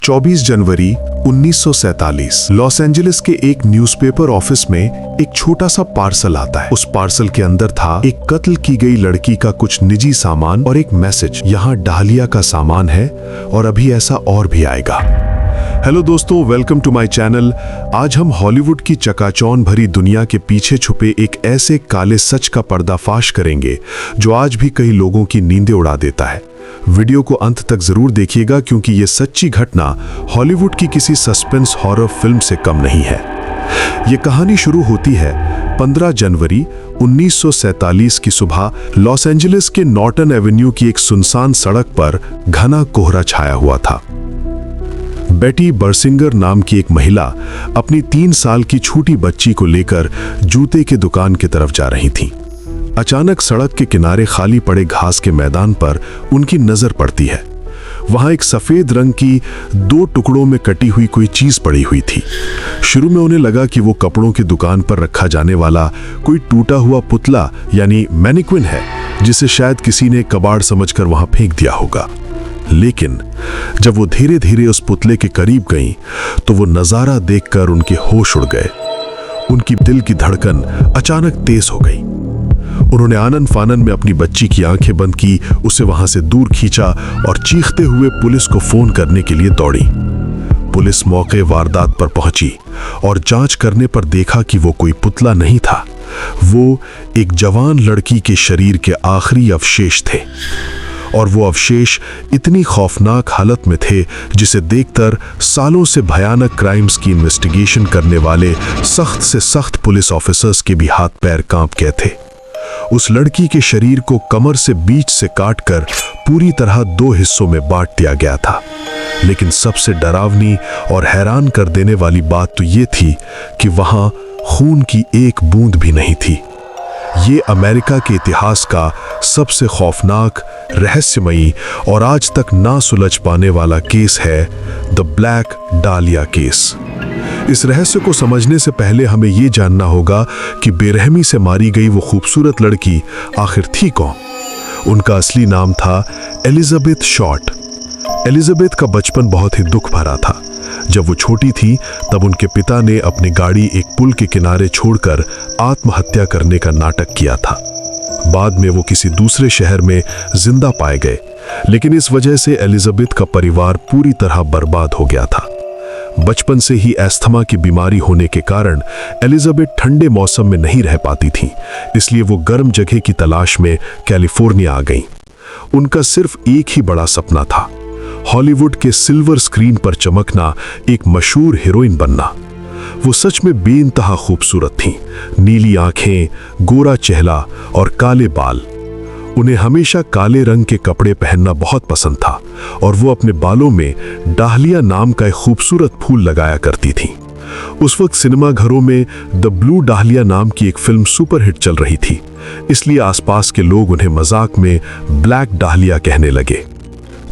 24 जनवरी 1947 Los Angeles के एक newspaper office में एक छोटा सा पार्सल आता है। उस पार्सल के अंदर था एक कत्ल की गई लड़की का कुछ निजी सामान और एक मैसेज, यहाँ डालिया का सामान है और अभी ऐसा और भी आएगा। हेलो दोस्तों, वेलकम टू माय चैनल। आज हम हॉलीवुड की चकाचौंध भरी दुनिया के पीछे छुपे एक ऐसे काले सच का पर्दाफाश करेंगे जो आज भी कई लोगों की नींदें उड़ा देता है। वीडियो को अंत तक जरूर देखिएगा क्योंकि ये सच्ची घटना हॉलीवुड की किसी सस्पेंस हॉरर फिल्म से कम नहीं है। ये कहानी शुरू होती है 15 जनवरी 1947 की सुबह लॉस एंजलिस के नॉर्टन एवेन्यू की एक सुनसान सड़क पर घना कोहरा छाया हुआ था। बेटी बर्सिंगर नाम की एक महिला अपनी 3 साल की छोटी बच्ची को लेकर जूते के दुकान की तरफ जा रही थी। अचानक सड़क के किनारे खाली पड़े घास के मैदान पर उनकी नजर पड़ती है। वहां एक सफेद रंग की 2 टुकड़ों में कटी हुई कोई चीज पड़ी हुई थी। शुरू में उन्हें लगा कि वो कपड़ों की दुकान पर रखा जाने वाला कोई टूटा हुआ पुतला यानी मैनिक्विन है, जिसे शायद किसी ने कबाड़ समझकर वहां फेंक दिया होगा। लेकिन जब वो धीरे धीरे उस पुतले के करीब गईं, तो वो नजारा देखकर उनके होश उड़ गए। उनकी दिल की धड़कन अचानक तेज हो गई। उन्होंने आनन फानन में अपनी बच्ची की आंखें बंद की, उसे वहां से दूर खींचा और चीखते हुए पुलिस को फोन करने के लिए दौड़ी। पुलिस मौके वारदात पर पहुंची और जांच करने पर देखा कि वो कोई पुतला नहीं था, वो एक जवान लड़की के शरीर के आखिरी अवशेष थे। और वो अवशेष इतनी खौफनाक हालत में थे जिसे देखकर सालों से भयानक क्राइम्स की इन्वेस्टिगेशन करने वाले सख्त से सख्त पुलिस ऑफिसर्स के भी हाथ पैर कांप गए थे। उस लड़की के शरीर को कमर से बीच से काटकर पूरी तरह 2 हिस्सों में बांट दिया गया था। लेकिन सबसे डरावनी और हैरान कर देने वाली बात तो ये थी कि वहां खून की एक बूंद भी नहीं थी। ये अमेरिका के इतिहास का सबसे खौफनाक, रहस्यमयी और आज तक ना सुलझ पाने वाला केस है द ब्लैक डालिया केस। इस रहस्य को समझने से पहले हमें ये जानना होगा कि बेरहमी से मारी गई वो खूबसूरत लड़की आखिर थी कौन। उनका असली नाम था एलिजाबेथ शॉर्ट। एलिजाबेथ का बचपन बहुत ही दुख भरा था। जब वो छोटी थी तब उनके पिता ने अपनी गाड़ी एक पुल के किनारे छोड़कर आत्महत्या करने का नाटक किया था। बाद में वो किसी दूसरे शहर में जिंदा पाए गए, लेकिन इस वजह से एलिजाबेथ का परिवार पूरी तरह बर्बाद हो गया था। बचपन से ही अस्थमा की बीमारी होने के कारण एलिजाबेथ ठंडे मौसम में नहीं रह पाती थी, इसलिए वो गर्म जगह की तलाश में कैलिफोर्निया आ गईं। उनका सिर्फ एक ही बड़ा सपना था, हॉलीवुड के सिल्वर स्क्रीन पर चमकना, एक मशहूर हीरोइन बनना। वो सच में बेइंतहा खूबसूरत थीं, नीली आंखें, गोरा चेहरा और काले बाल। उन्हें हमेशा काले रंग के कपड़े पहनना बहुत पसंद था और वो अपने बालों में डालिया नाम का एक खूबसूरत फूल लगाया करती थीं। उस वक्त सिनेमा घरों में द ब्लू डालिया नाम की एक फिल्म सुपरहिट चल रही थी, इसलिए आसपास के लोग उन्हें मजाक में ब्लैक डालिया कहने लगे।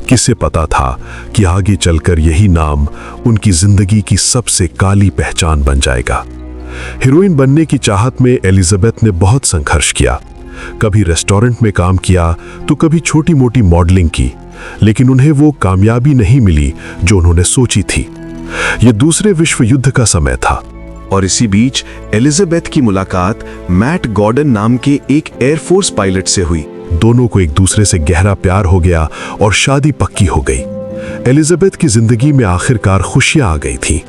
किसे पता था कि आगे चलकर यही नाम उनकी जिंदगी की सबसे काली पहचान बन जाएगा। हीरोइन बनने की चाहत में एलिजाबेथ ने बहुत संघर्ष किया। कभी रेस्टोरेंट में काम किया तो कभी छोटी मोटी मॉडलिंग की, लेकिन उन्हें वो कामयाबी नहीं मिली जो उन्होंने सोची थी। ये दूसरे विश्व युद्ध का समय था और इसी बीच एलिजाबेथ की मुलाकात मैट गॉर्डन नाम के एक एयरफोर्स पायलट से हुई। दोनों को एक दूसरे से गहरा प्यार हो गया और शादी पक्की हो गई। एलिजाबेथ की जिंदगी में आखिरकार खुशियां आ गई थी,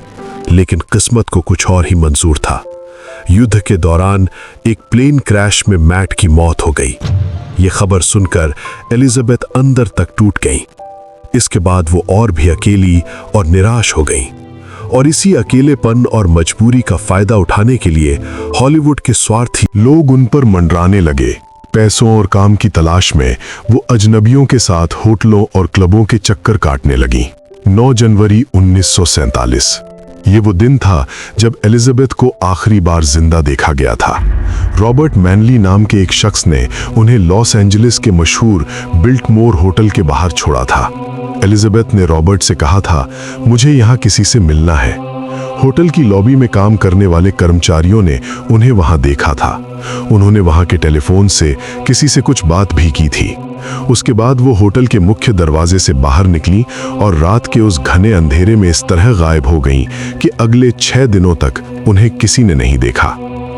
लेकिन किस्मत को कुछ और ही मंजूर था। युद्ध के दौरान एक प्लेन क्रैश में मैट की मौत हो गई। ये खबर सुनकर एलिजाबेथ अंदर तक टूट गई। इसके बाद वो और भी अकेली और निराश हो गई और इसी अकेलेपन और मजबूरी का फायदा उठाने के लिए हॉलीवुड के स्वार्थी लोग उन पर मंडराने लगे। पैसों और काम की तलाश में वो अजनबियों के साथ होटलों और क्लबों के चक्कर काटने लगी। 9 जनवरी 1947 ये वो दिन था जब एलिजाबेथ को आखिरी बार जिंदा देखा गया था। रॉबर्ट मैनली नाम के एक शख्स ने उन्हें लॉस एंजलिस के मशहूर बिल्टमोर होटल के बाहर छोड़ा था। एलिजाबेथ ने रॉबर्ट से कहा था, मुझे यहाँ किसी से मिलना है। होटल की लॉबी में काम करने वाले कर्मचारियों ने उन्हें वहां देखा था। उन्होंने वहां के टेलीफोन से किसी से कुछ बात भी की थी। उसके बाद वो होटल के मुख्य दरवाजे से बाहर निकली और रात के उस घने अंधेरे में इस तरह गायब हो गईं कि अगले 6 दिनों तक उन्हें किसी ने नहीं देखा।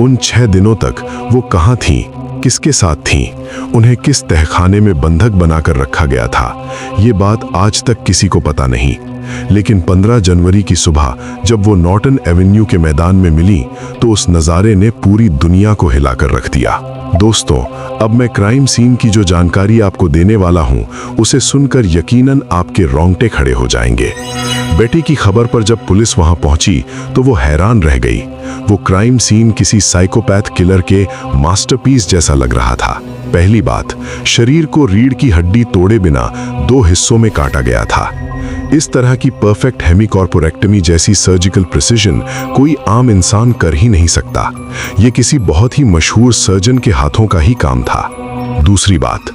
उन 6 दिनों तक वो कहाँ थीं, किसके साथ थीं, उन्हें किस तहखाने में बंधक बनाकर रखा गया था, ये बात आज तक किसी को पता नहीं। लेकिन 15 जनवरी की सुबह जब वो नॉर्टन एवेन्यू के मैदान में मिली तो उस नज़ारे ने पूरी दुनिया को हिलाकर रख दिया। दोस्तों, अब मैं क्राइम सीन की जो जानकारी आपको देने वाला हूं, उसे सुनकर यकीनन आपके रोंगटे खड़े हो जाएंगे। बेटी की खबर पर जब पुलिस वहां पहुंची तो वो हैरान रह गई। वो क्राइम सीन किसी साइकोपैथ किलर के मास्टरपीस जैसा लग रहा था। पहली बात, शरीर को रीढ़ की हड्डी तोड़े बिना 2 हिस्सों में काटा गया था। इस तरह की परफेक्ट हेमिकॉर्पोरेक्टमी जैसी सर्जिकल प्रिसिजन कोई आम इंसान कर ही नहीं सकता। ये किसी बहुत ही मशहूर सर्जन के हाथों का ही काम था। दूसरी बात,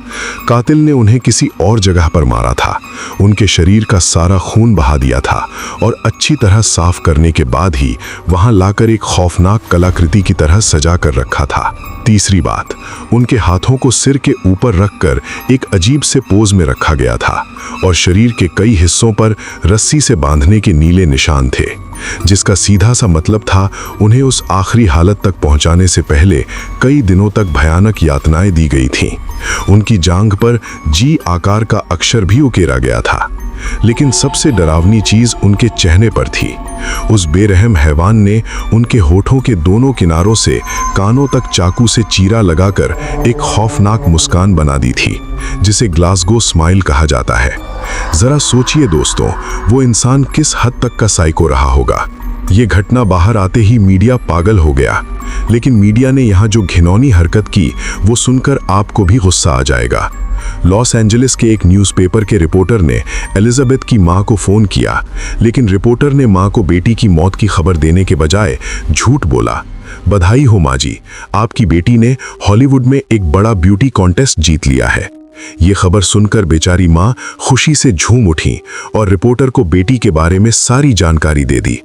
कातिल ने उन्हें किसी और जगह पर मारा था। उनके शरीर का सारा खून बहा दिया था और अच्छी तरह साफ करने के बाद ही वहां लाकर एक खौफनाक कलाकृति की तरह सजा कर रखा था। तीसरी बात, उनके हाथों को सिर के ऊपर रखकर एक अजीब से पोज में रखा गया था और शरीर के कई हिस्सों पर रस्सी से बांधने के नीले निशान थे, जिसका सीधा सा मतलब था उन्हें उस आखिरी हालत तक पहुंचाने से पहले कई दिनों तक भयानक यातनाएं दी गई थीं। उनकी जांघ पर जी आकार का अक्षर भी उकेरा गया था। लेकिन सबसे डरावनी चीज उनके चेहरे पर थी। उस बेरहम हैवान ने उनके होठों के दोनों किनारों से कानों तक चाकू से चीरा लगाकर एक खौफनाक मुस्कान बना दी थी, जिसे ग्लासगो स्माइल कहा जाता है। जरा सोचिए दोस्तों, वो इंसान किस हद तक का साइको रहा होगा। ये घटना बाहर आते ही मीडिया पागल हो गया, लेकिन मीडिया ने यहाँ जो घिनौनी हरकत की वो सुनकर आपको भी गुस्सा आ जाएगा। लॉस एंजलिस के एक न्यूज़पेपर के रिपोर्टर ने एलिजाबेथ की मां को फोन किया, लेकिन रिपोर्टर ने मां को बेटी की मौत की खबर देने के बजाय झूठ बोला। बधाई हो मां जी, आपकी बेटी ने हॉलीवुड में एक बड़ा ब्यूटी कॉन्टेस्ट जीत लिया है। ये खबर सुनकर बेचारी मां खुशी से झूम उठी और रिपोर्टर को बेटी के बारे में सारी जानकारी दे दी।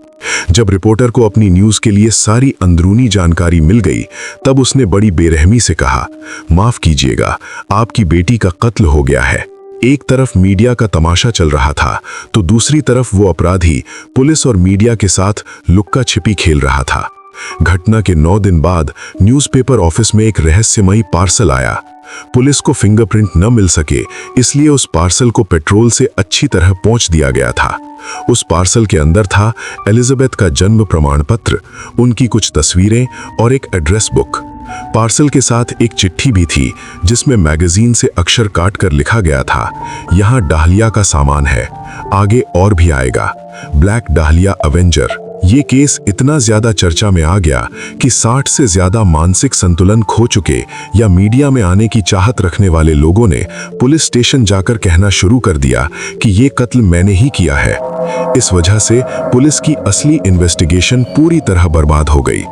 जब रिपोर्टर को अपनी न्यूज़ के लिए सारी अंदरूनी जानकारी मिल गई, तब उसने बड़ी बेरहमी से कहा, माफ कीजिएगा, आपकी बेटी का कत्ल हो गया है। एक तरफ मीडिया का तमाशा चल रहा था तो दूसरी तरफ वो अपराधी पुलिस और मीडिया के साथ लुक्का छिपी खेल रहा था। घटना के 9 दिन बाद न्यूज़पेपर ऑफिस में एक रहस्यमयी पार्सल आया। पुलिस को फिंगरप्रिंट न मिल सके, इसलिए उस पार्सल को पेट्रोल से अच्छी तरह पोंछ दिया गया था। उस पार्सल के अंदर था एलिजाबेथ का जन्म प्रमाण पत्र, उनकी कुछ तस्वीरें और एक एड्रेस बुक। पार्सल के साथ एक चिट्ठी भी थी जिसमें मैगजीन से अक्षर काट कर लिखा गया था, यहाँ डाहलिया का सामान है, आगे और भी आएगा, ब्लैक डाहलिया अवेंजर। ये केस इतना ज्यादा चर्चा में आ गया कि 60 से ज्यादा मानसिक संतुलन खो चुके या मीडिया में आने की चाहत रखने वाले लोगों ने पुलिस स्टेशन जाकर कहना शुरू कर दिया कि ये कत्ल मैंने ही किया है। इस वजह से पुलिस की असली इन्वेस्टिगेशन पूरी तरह बर्बाद हो गई।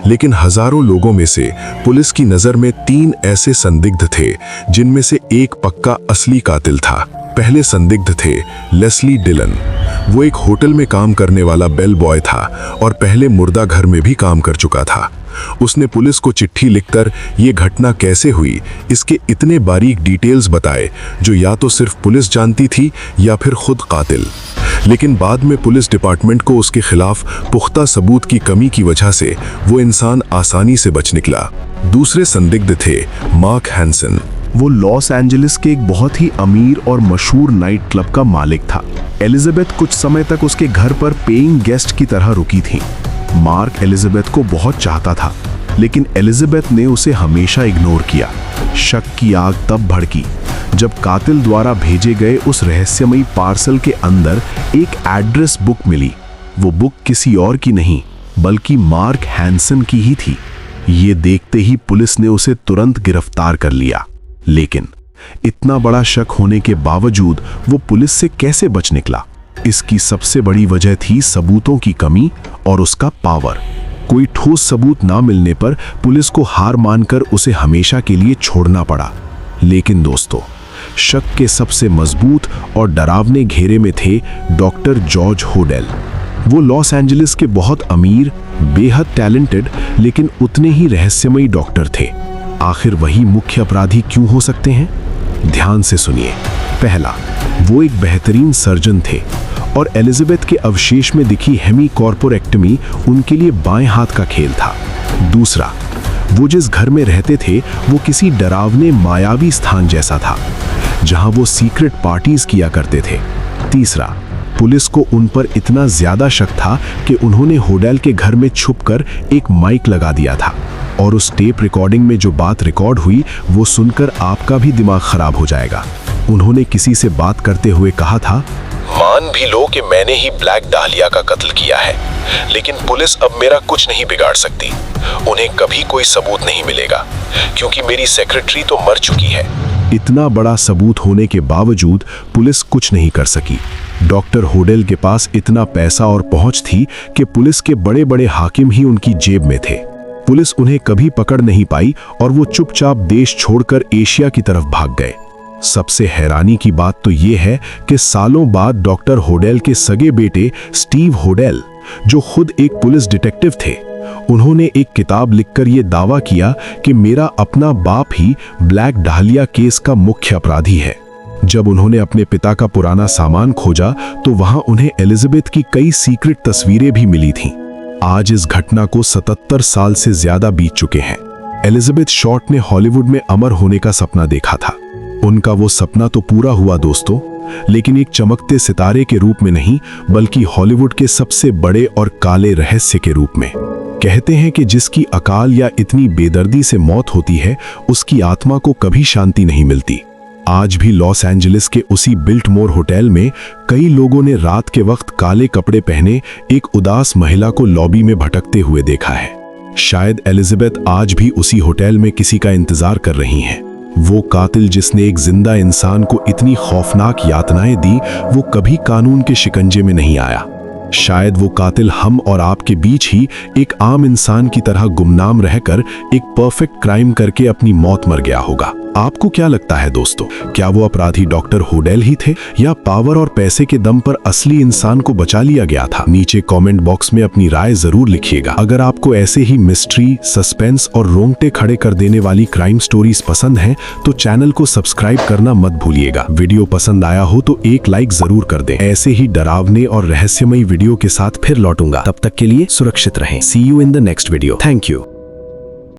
लेकिन हजारों लोगों में से पुलिस की नजर में 3 ऐसे संदिग्ध थे जिनमें से एक पक्का असली कातिल था। पहले संदिग्ध थे लेस्ली डिलन। वो एक होटल में काम करने वाला बेल बॉय था और पहले मुर्दा घर में भी काम कर चुका था। उसने पुलिस को चिट्ठी लिखकर ये घटना कैसे हुई इसके इतने बारीक डिटेल्स बताए जो या तो सिर्फ पुलिस जानती थी या फिर खुद कातिल। लेकिन बाद में पुलिस डिपार्टमेंट को उसके खिलाफ पुख्ता सबूत की कमी की वजह से वो इंसान आसानी से बच निकला। दूसरे संदिग्ध थे मार्क हैंसन। वो लॉस एंजलिस के एक बहुत ही अमीर और मशहूर नाइट क्लब का मालिक था। एलिजाबेथ कुछ समय तक उसके घर पर पेइंग गेस्ट की तरह रुकी थी। मार्क एलिजाबेथ को बहुत चाहता था, लेकिन एलिजाबेथ ने उसे हमेशा इग्नोर किया। शक की आग तब भड़की जब कातिल द्वारा भेजे गए उस रहस्यमयी पार्सल के अंदर एक एड्रेस बुक मिली। वो बुक किसी और की नहीं बल्कि मार्क हैंसन की ही थी। ये देखते ही पुलिस ने उसे तुरंत गिरफ्तार कर लिया। लेकिन इतना बड़ा शक होने के बावजूद वो पुलिस से कैसे बच निकला? इसकी सबसे बड़ी वजह थी सबूतों की कमी और उसका पावर। कोई ठोस सबूत ना मिलने पर पुलिस को हार मानकर उसे हमेशा के लिए छोड़ना पड़ा। लेकिन दोस्तों, शक के सबसे मजबूत और डरावने घेरे में थे डॉक्टर जॉर्ज होडेल। वो लॉस एंजलिस के बहुत अमीर, बेहद टैलेंटेड लेकिन उतने ही रहस्यमयी डॉक्टर थे। आखिर वही मुख्य अपराधी क्यों हो सकते हैं? ध्यान से सुनिए। पहला, वो एक बेहतरीन सर्जन थे और एलिजाबेथ के अवशेष में दिखी हेमीकॉर्पोरेक्टमी उनके लिए बाएं हाथ का खेल था। दूसरा, वो जिस घर में रहते थे वो किसी डरावने मायावी स्थान जैसा था जहां वो सीक्रेट पार्टीज किया करते थे। तीसरा, पुलिस को उन पर इतना ज्यादा शक था कि उन्होंने होडेल के घर में छुपकर एक माइक लगा दिया था और उस टेप रिकॉर्डिंग में जो बात रिकॉर्ड हुई वो सुनकर आपका भी दिमाग खराब हो जाएगा। उन्होंने किसी से बात करते हुए कहा था, मान भी लो कि मैंने ही ब्लैक डालिया का कत्ल किया है, लेकिन पुलिस अब मेरा कुछ नहीं बिगाड़ सकती। उन्हें कभी कोई सबूत नहीं मिलेगा क्योंकि मेरी सेक्रेटरी तो मर चुकी है। इतना बड़ा सबूत होने के बावजूद पुलिस कुछ नहीं कर सकी। डॉक्टर होडेल के पास इतना पैसा और पहुंच थी कि पुलिस के बड़े बड़े हाकिम ही उनकी जेब में थे। पुलिस उन्हें कभी पकड़ नहीं पाई और वो चुपचाप देश छोड़कर एशिया की तरफ भाग गए। सबसे हैरानी की बात तो ये है कि सालों बाद डॉक्टर होडेल के सगे बेटे स्टीव होडेल, जो खुद एक पुलिस डिटेक्टिव थे, उन्होंने एक किताब लिखकर यह दावा किया कि मेरा अपना बाप ही ब्लैक डालिया केस का मुख्य अपराधी है। जब उन्होंने अपने पिता का पुराना सामान खोजा तो वहां उन्हें एलिजाबेथ की कई सीक्रेट तस्वीरें भी मिली थीं। आज इस घटना को 77 साल से ज्यादा बीत चुके हैं। एलिजाबेथ शॉर्ट ने हॉलीवुड में अमर होने का सपना देखा था। उनका वो सपना तो पूरा हुआ दोस्तों, लेकिन एक चमकते सितारे के रूप में नहीं, बल्कि हॉलीवुड के सबसे बड़े और काले रहस्य के रूप में। कहते हैं कि जिसकी अकाल या इतनी बेदर्दी से मौत होती है, उसकी आत्मा को कभी शांति नहीं मिलती। आज भी लॉस एंजलिस के उसी बिल्टमोर होटल में कई लोगों ने रात के वक्त काले कपड़े पहने एक उदास महिला को लॉबी में भटकते हुए देखा है। शायद एलिजाबेथ आज भी उसी होटल में किसी का इंतजार कर रही हैं। वो कातिल जिसने एक जिंदा इंसान को इतनी खौफनाक यातनाएं दी, वो कभी कानून के शिकंजे में नहीं आया। शायद वो कातिल हम और आपके बीच ही एक आम इंसान की तरह गुमनाम रहकर एक परफेक्ट क्राइम करके अपनी मौत मर गया होगा। आपको क्या लगता है दोस्तों, क्या वो अपराधी डॉक्टर होडेल ही थे या पावर और पैसे के दम पर असली इंसान को बचा लिया गया था? नीचे कमेंट बॉक्स में अपनी राय जरूर लिखिएगा। अगर आपको ऐसे ही मिस्ट्री, सस्पेंस और रोंगटे खड़े कर देने वाली क्राइम स्टोरीज पसंद हैं तो चैनल को सब्सक्राइब करना मत भूलिएगा। वीडियो पसंद आया हो तो एक लाइक जरूर कर दें। ऐसे ही डरावने और रहस्यमयी वीडियो के साथ फिर लौटूंगा। तब तक के लिए सुरक्षित रहें। See you in the next video. Thank you.